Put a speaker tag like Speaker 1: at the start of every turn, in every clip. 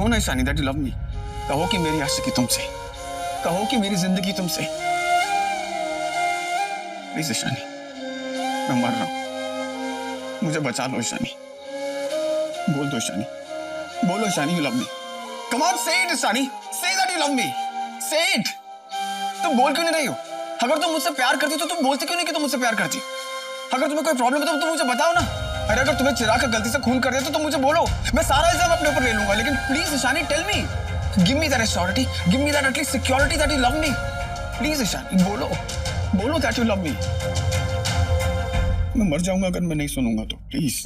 Speaker 1: कहो ना Ishani that you love मी। कहो कि मेरी आशिकी तुमसे, कहो कि मेरी जिंदगी तुमसे। प्लीज ईशानी, मैं मर रहा हूं, मुझे बचा लो ईशानी। बोल दो ईशानी, बोलो Ishani you love me. Come on say it Ishani, say that you love मी, से इट। तुम बोल क्यों नहीं रही हो? अगर तुम मुझसे प्यार करती तो तुम बोलती क्यों नहीं कि तुम मुझसे प्यार करती? अगर तुम्हें कोई प्रॉब्लम है तो तुम मुझे बताओ ना। अरे अगर तुम्हें चिराग का गलती से खून कर दिया तो तुम मुझे बोलो, मैं सारा इल्जाम अपने ऊपर ले लूंगा। लेकिन please Ishani tell me, give me that assurity, give me that at least security that you love me. Please Ishani बोलो, बोलो दैट यू लव मी। मैं मर जाऊंगा अगर मैं नहीं सुनूंगा तो, प्लीज।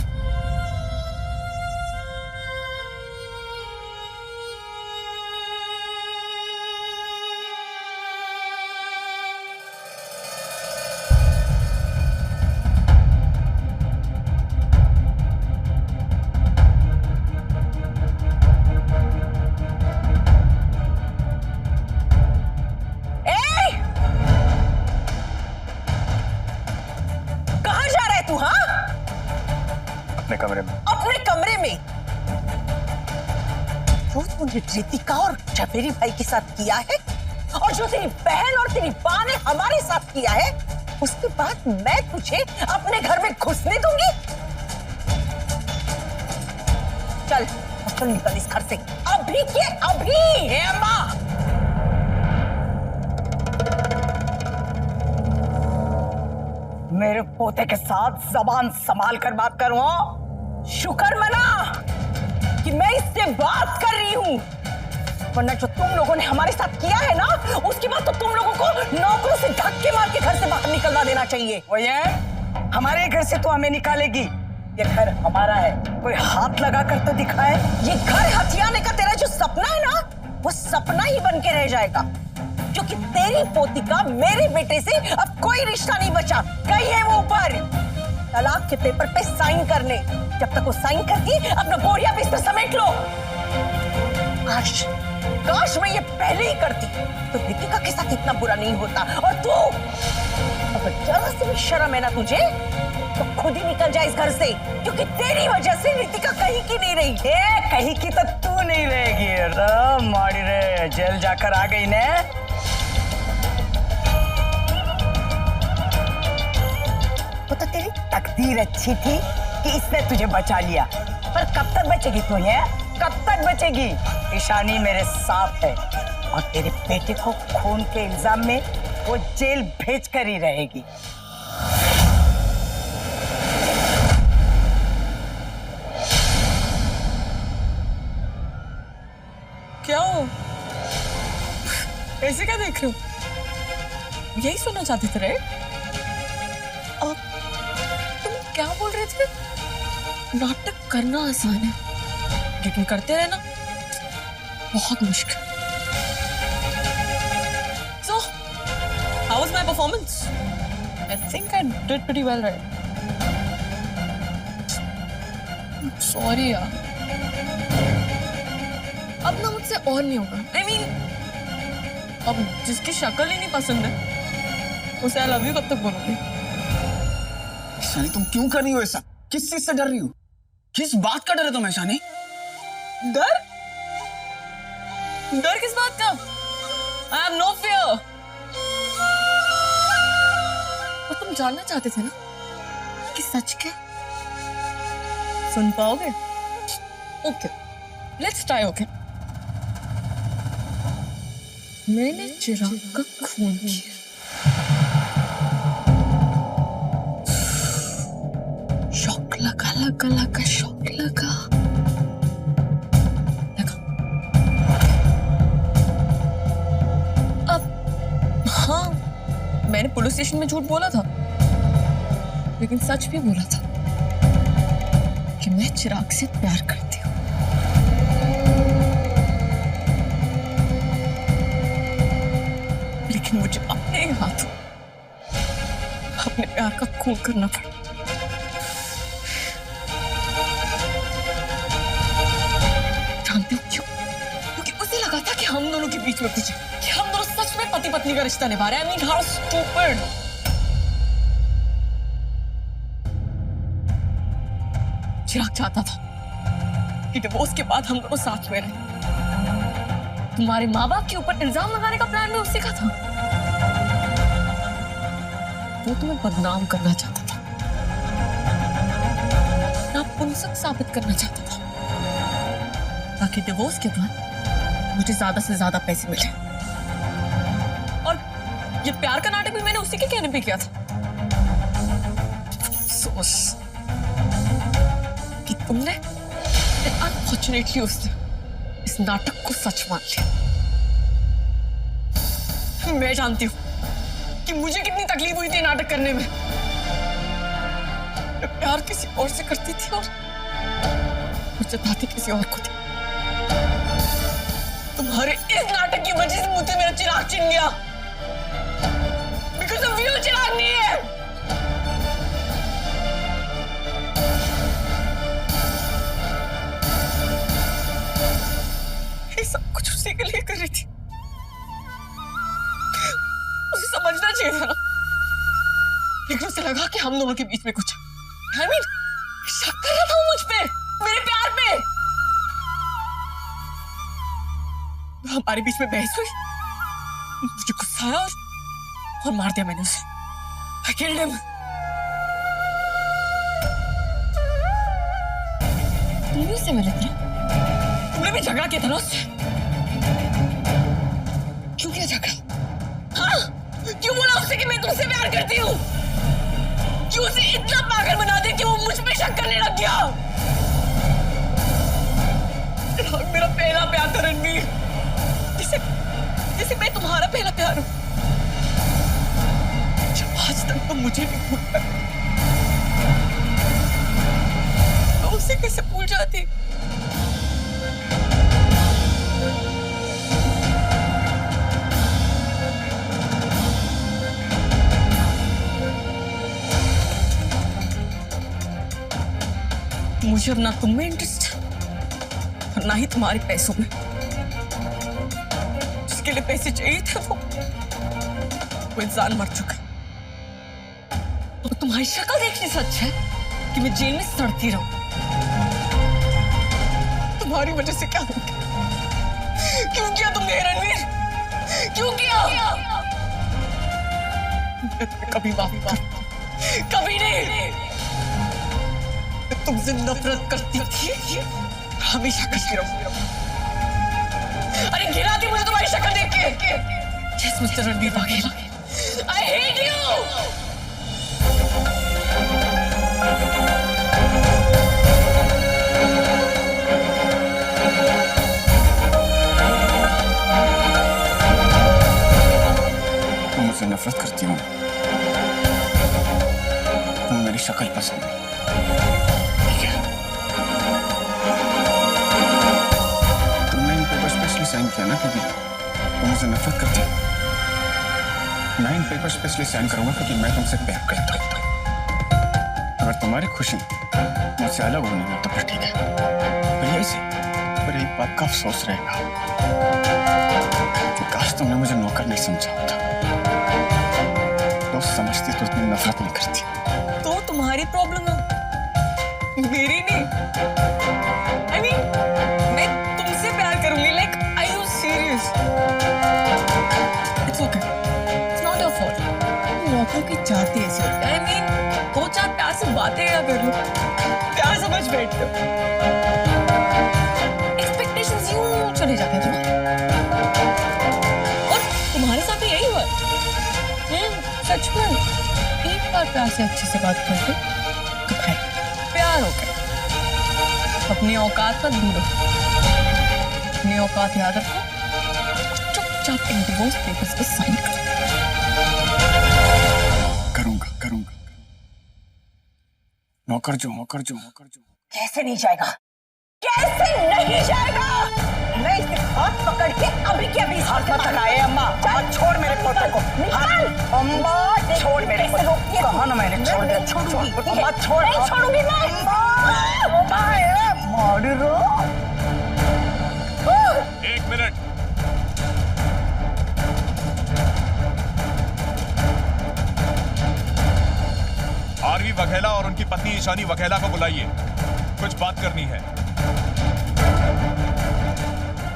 Speaker 2: अपने कमरे में।
Speaker 3: अपने कमरे में? जो तूने रितिका और झवेरी भाई के साथ किया है और जो तेरी बहन और तेरी मां ने हमारे साथ किया है, उसके बाद मैं तुझे अपने घर में घुसने दूंगी? चल निकल इस घर से अभी के अभी। हेमा, मेरे पोते के साथ जबान संभाल कर बात करो। शुक्र मना कि मैं इससे बात कर रही हूं, वरना जो तुम लोगों ने हमारे साथ किया है ना, उसके बाद तो तुम लोगों को नौकरों से धक्के मार के घर से बाहर निकलवा देना चाहिए। वो ये हमारे घर से तो हमें निकालेगी? ये घर हमारा है, कोई हाथ लगा कर तो दिखाए। ये घर हथियाने का तेरा जो सपना है ना, वो सपना ही बन के रह जाएगा, क्योंकि तेरी पोती का मेरे बेटे से अब कोई रिश्ता नहीं बचा। गई है वो ऊपर तलाक के पेपर पे साइन करने। जब तक वो साइन करती, अपना बोरिया बिस्तर समेट लो। काश मैं ये पहले ही करती तो रितिका के साथ इतना बुरा नहीं होता। और तू, अगर जरा सी भी शर्म है ना तुझे, तो खुद ही निकल जाए इस घर से, क्योंकि तेरी वजह से रितिका कहीं की नहीं रही है। कहीं की तो तू नहीं रहेगी। मारी रे, जेल जाकर आ गई ने। वो तो तेरी तकदीर अच्छी थी कि इसने तुझे बचा लिया, पर कब तक बचेगी तू? है कब तक बचेगी? ईशानी मेरे साथ है और तेरे बेटे को खून के इल्जाम में वो जेल भेज कर ही रहेगी।
Speaker 4: क्या हो? ऐसे क्या देख रहे हो? यही सुनना चाहते थे रे? और तुम क्या बोल रहे थे? नाटक करना आसान है, लेकिन करते रहना बहुत मुश्किल। So, how was my performance? I think I did pretty well, right? Sorry यार, अब ना मुझसे और नहीं होगा। I mean, अब जिसकी शक्ल ही नहीं पसंद है, उसे I love you कब तक बोलोगे?
Speaker 1: ईशानी तुम क्यों कर रही हो ऐसा? किस चीज से डर रही हो? किस बात का डर है तुम्हें ईशानी?
Speaker 4: डर? डर किस बात का? I have no fear. और तुम जानना चाहते थे ना कि सच क्या? सुन पाओगे? Okay, let's try. Okay. मैंने चिराग का खून किया। शौक लगा लगा लगा शौक लगा लगा। अब हाँ, मैंने पुलिस स्टेशन में झूठ बोला था, लेकिन सच भी बोला था कि मैं चिराग से प्यार करती हूँ। लेकिन मुझे अपने हाथों अपने प्यार का खून करना पड़ा। जानते हो क्यों? क्योंकि उसे लगा था कि हम दोनों के बीच में कुछ है, कि हम दोनों सच में पति पत्नी का रिश्ता निभा रहे हैं। I mean, how stupid! चिराग चाहता था कि डिवोर्स के बाद हम दोनों साथ में रहें, तुम्हारे माँ बाप के ऊपर इल्जाम लगाने का प्लान भी उसी का था। वो तुम्हें बदनाम करना चाहता था, नापुंसक साबित करना चाहता था, ताकि डिवोर्स के बाद मुझे ज्यादा से ज्यादा पैसे मिले। और ये प्यार का नाटक भी मैंने उसी के कहने पे किया था। अफसोस कि तुमने अनफॉर्चुनेटली उसने इस नाटक को सच मान लिया। मैं जानती हूँ कि मुझे कितनी तकलीफ हुई थी नाटक करने में। मैं प्यार किसी और से करती थी और मुझे बातें किसी और को थी। तुम्हारे इस नाटक की वजह से मुझे मेरा चिराग छिन गया। बिकॉज़ ऑफ यू चिराग नहीं है। ये सब कुछ उसी के लिए कर रही थी। उसे समझना चाहिए था ना, लेकिन उसे लगा कि हम दोनों के बीच में कुछ I mean, शक कर रहा था वो मुझ पे, मेरे प्यार पे। हमारे बीच में बहस हुई, मुझे गुस्सा आया और मार दिया मैंने उसे। I killed him. तुम भी उससे मिले थे? तुमने भी झगड़ा किया था ना उससे? क्यों किया झगड़ा? हाँ? क्यों बोला उससे कि मैं तुमसे प्यार करती हूँ? क्यों उसे इतना पागल बना दे कि वो मुझ पे शक करने लग गया? मेरा पहला प्यार था रणवीर, जैसे मैं तुम्हारा पहला प्यार हूँ। जब आज तक तुम मुझे नहीं भूल पाए, मैं उसे कैसे भूल जाती? मुझे अब ना तुम में इंटरेस्ट है और ना ही तुम्हारे पैसों में। जिसके लिए पैसे चाहिए थे वो इंसान मर चुका है। और तुम्हारी शक्ल देखने से अच्छा है कि मैं जेल में सड़ती रहूं। तुम्हारी वजह से क्या हो गया? क्यों किया तुमने रणवीर? क्यों किया? मैं तुम्हें कभी माफी कभी नहीं। तुमसे नफरत करती थी, हमेशा करती रहूंगी। अरे घिरा थी मुझे तुम्हारी शक्ल देख के। Yes, Mr. Ranveer Vaghela, I hate you.
Speaker 1: तुम मुझसे नफरत करती हो, तुम्हें मेरी शक्ल पसंद है। साइन किया ना क्योंकि तुम मुझसे नफरत करती हो। मैं इन पेपर्स पे इसलिए साइन करूंगा क्योंकि मैं तुमसे प्यार करता हूं। अगर तुम्हारी खुशी मुझसे अलग होने में तो फिर ठीक है, पर एक बात का अफसोस रहेगा कि काश तुमने मुझे नौकर नहीं समझा होता। तो समझती तो इतनी नफरत नहीं करती।
Speaker 4: तो तुम्हारी प्रॉब्लम है, मेरी नहीं। I mean, मैं तुमसे प्यार करूंगी। Like, are you serious? It's okay. It's not your fault. लोगों की चाहती ऐसी होती है। I mean, दो चार प्यार से बातें या कर लो, प्यार समझ बैठते हो। Expectations यूं चले जाते हैं तुम्हारे। और तुम्हारे साथ भी यही हुआ। सच में एक बार प्यार से अच्छे से बात करते तो भाई प्यार हो गया। अपनी औकात पर दूर रखो, अपनी औकात याद रखो, चुपचाप इन डिवोर्स पेपर्स पे साइन करो।
Speaker 1: करूंगा। नौकर जो।
Speaker 3: कैसे नहीं जाएगा? कैसे नहीं जाएगा? मैं इसे हाथ पकड़ के अभी के अभी हाथ मत लगाए अम्मा। छोड़ मेरे पोते को। अम्मा छोड़ मेरे को। कहा ना मैंने छोड़ दिया। छोड़ूंगी अम्मा, छोड़। नहीं छोड़ूंगी मैं। मारो।
Speaker 2: 1 मिनट। आरवी वघेला और उनकी पत्नी ईशानी वघेला को बुलाइए, कुछ बात करनी है।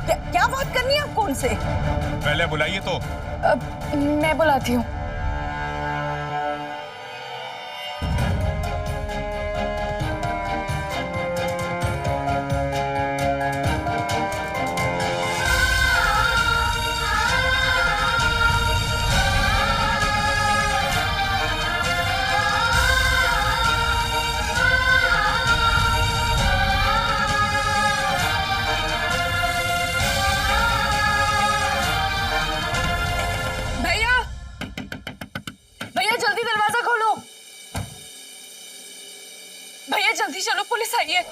Speaker 3: क्या बात करनी है आप कौन से?
Speaker 2: पहले बुलाइए तो।
Speaker 4: मैं बुलाती हूँ। जल्दी दरवाजा खोलो। भैया जल्दी चलो, पुलिस आई है।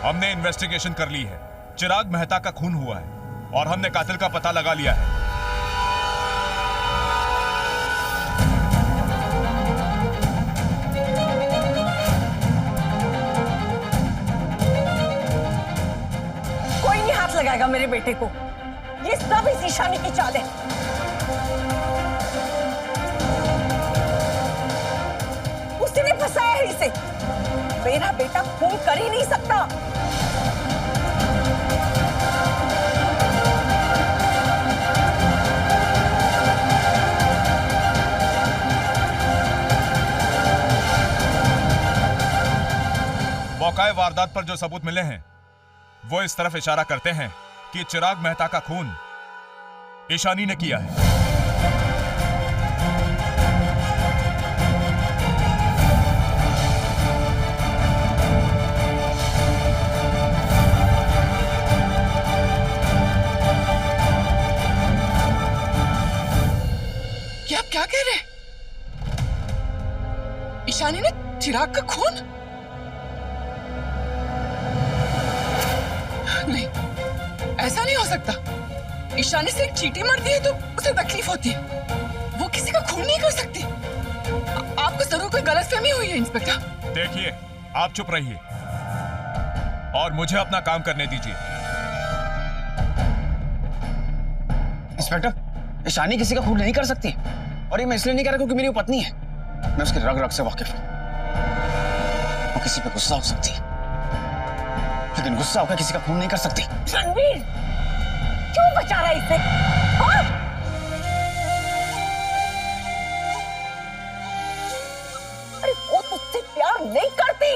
Speaker 2: हमने इन्वेस्टिगेशन कर ली है। चिराग मेहता का खून हुआ है और हमने कातिल का पता लगा लिया है।
Speaker 3: लगाएगा मेरे बेटे को। ये सब इस ईशानी की चाल है। उसने फंसाया है इसे। मेरा बेटा खून कर ही नहीं सकता।
Speaker 2: मौका वारदात पर जो सबूत मिले हैं वो इस तरफ इशारा करते हैं कि चिराग मेहता का खून ईशानी ने किया है।
Speaker 4: क्या आप क्या कह रहे हैं? ईशानी ने चिराग का खून? नहीं, ऐसा नहीं हो सकता। ईशानी से एक चींटी मरती है तो उसे तकलीफ होती है, वो किसी का खून नहीं कर सकती। आपको जरूर कोई गलतफहमी हुई है इंस्पेक्टर।
Speaker 2: देखिए, आप चुप रहिए और मुझे अपना काम करने दीजिए।
Speaker 1: इंस्पेक्टर, ईशानी किसी का खून नहीं कर सकती, और ये मैं इसलिए नहीं कह रहा क्योंकि मेरी वो पत्नी है। मैं उसके रग रग से वाकिफ हूं। वो किसी पे गुस्सा हो सकती है, लेकिन गुस्सा होकर किसी का खून नहीं कर सकती।
Speaker 3: रणवीर, क्यों बचा रहा है इसे? हाँ? अरे वो तुझसे प्यार नहीं करती।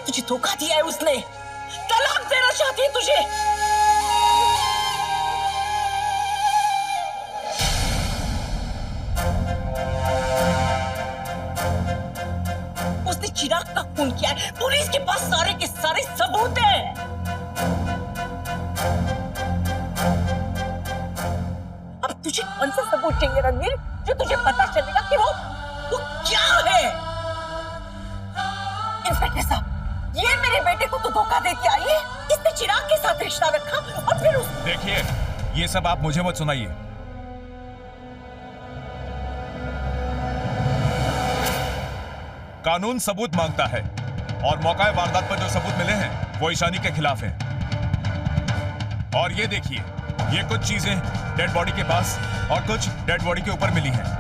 Speaker 3: तुझे धोखा दिया है उसने। तलाक देना चाहती है तुझे। उसने चिराग का खून किया है। पुलिस के पास सारे के सारे सबूत हैं। अब तुझे कौन सा सबूत चाहिए रणवीर, जो तुझे पता चलेगा कि वो क्या है? इंस्पेक्टर साहब, ये मेरे बेटे को तो धोखा देती आई है। इसने चिराग के साथ रिश्ता रखा और फिर
Speaker 2: देखिए, ये सब आप मुझे मत सुनाइए। कानून सबूत मांगता है और मौका वारदात पर जो सबूत मिले हैं वो ईशानी के खिलाफ है। और ये देखिए, ये कुछ चीजें डेड बॉडी के पास और कुछ डेड बॉडी के ऊपर मिली हैं।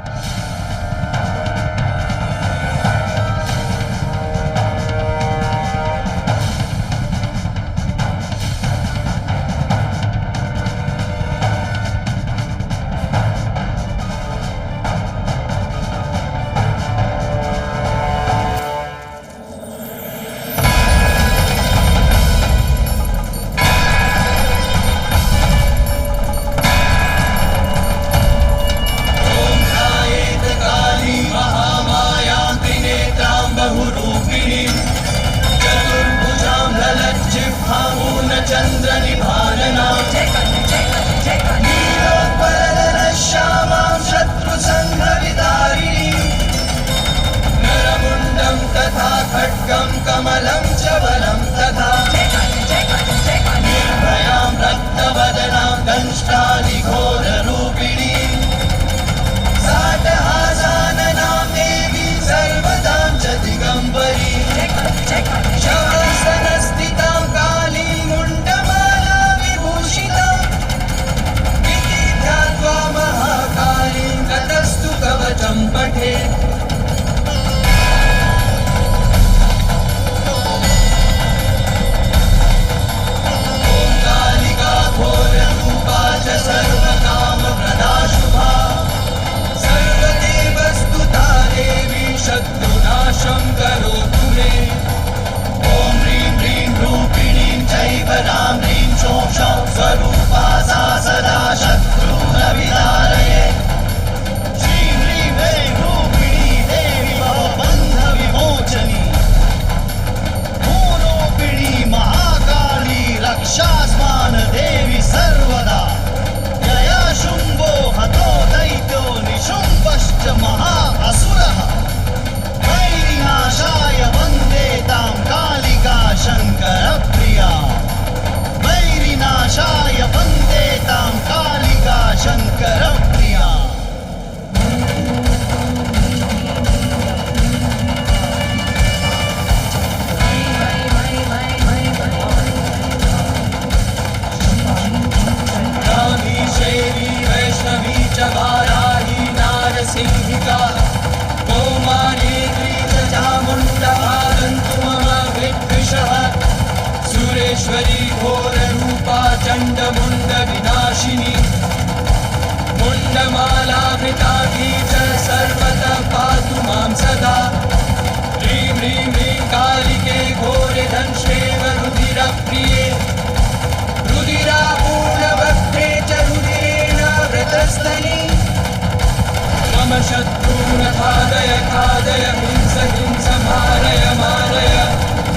Speaker 5: शत्रून् खादय खादय हिंस हिंस मारय मारय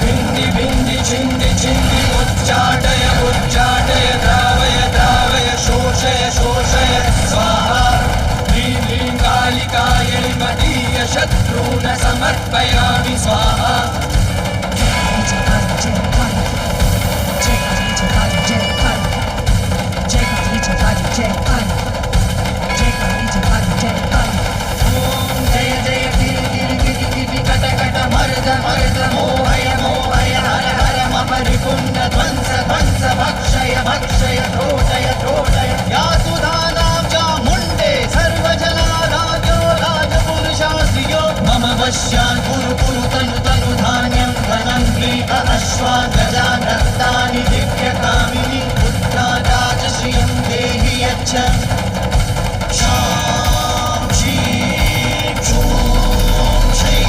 Speaker 5: भिन्नि भिन्नि छिन्नि छिन्नि उच्चाटय उच्चाटय द्रावय द्रावय शोषय शोषय स्वाहा ह्रीं ह्रीं कालिकायै मदीय शत्रून् समर्पयामि स्वाहा भक्षय भक्षय त्रोटय त्रोटय या सुधानां चामुण्डे सर्वजलाराजो राजपुरुषाश्रियो मम वश्यान् कुरु कुरु तनु तनु धान्यं धनं ह्रीः अश्वान् गजान् रक्तानि दिव्यकामिनि पुत्रादाच श्रियं देहि यच्छ शां शीं क्षूं क्षैं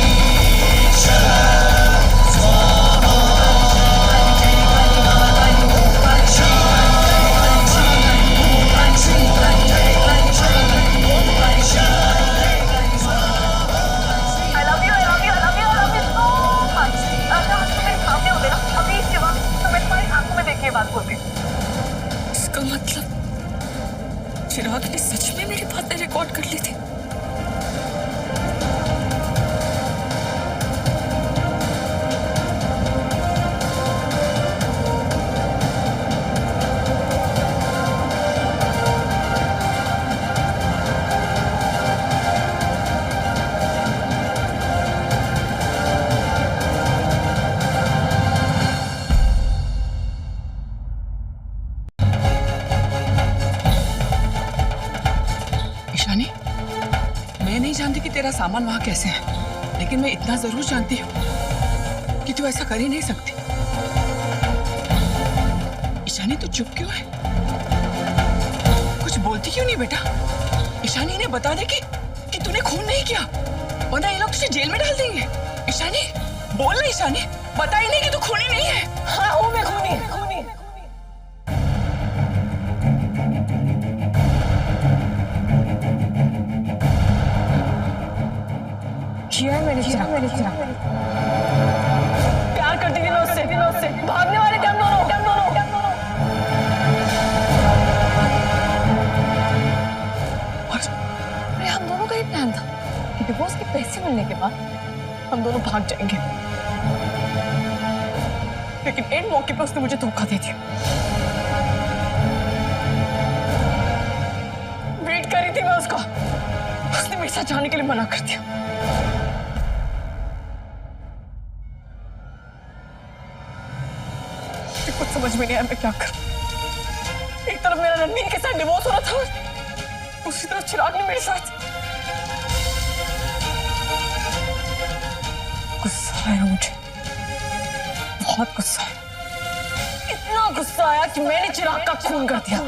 Speaker 4: इसका मतलब चिराग ने सच में मेरी बातें रिकॉर्ड कर ली थी। ईशानी, मैं नहीं जानती कि तेरा सामान वहां कैसे है, लेकिन मैं इतना जरूर जानती हूँ कि तू ऐसा कर ही नहीं सकती। ईशानी, तू चुप क्यों है? कुछ बोलती क्यों नहीं बेटा? ईशानी, इन्हें बता दे कि तूने खून नहीं किया, वरना ये लोग तुझे जेल में डाल देंगे। ईशानी, बोल ना ईशानी, बता ही नहीं कि तू खूनी नहीं है।
Speaker 3: हाँ हूँ मैं खूनी। किया है मैंने चिराग। प्यार करती थी मैं उससे, भागने वाले थे हम दोनों।
Speaker 4: अरे हम दोनों का ही प्लान था कि डिवोर्स के पैसे मिलने के बाद हम दोनों भाग जाएंगे, लेकिन एंड मौके पर उसने मुझे धोखा दे दिया। वेट कर रही थी मैं उसका, उसने मेरे साथ जाने के लिए मना कर दिया। कुछ समझ में नहीं आया मैं क्या करूं। एक तरफ मेरा रणवीर के साथ डिवोर्स हो रहा था, दूसरी तरफ चिराग ने मेरे साथ। गुस्सा आया मुझे, बहुत गुस्सा आया। इतना गुस्सा आया कि मैंने चिराग का खून कर दिया।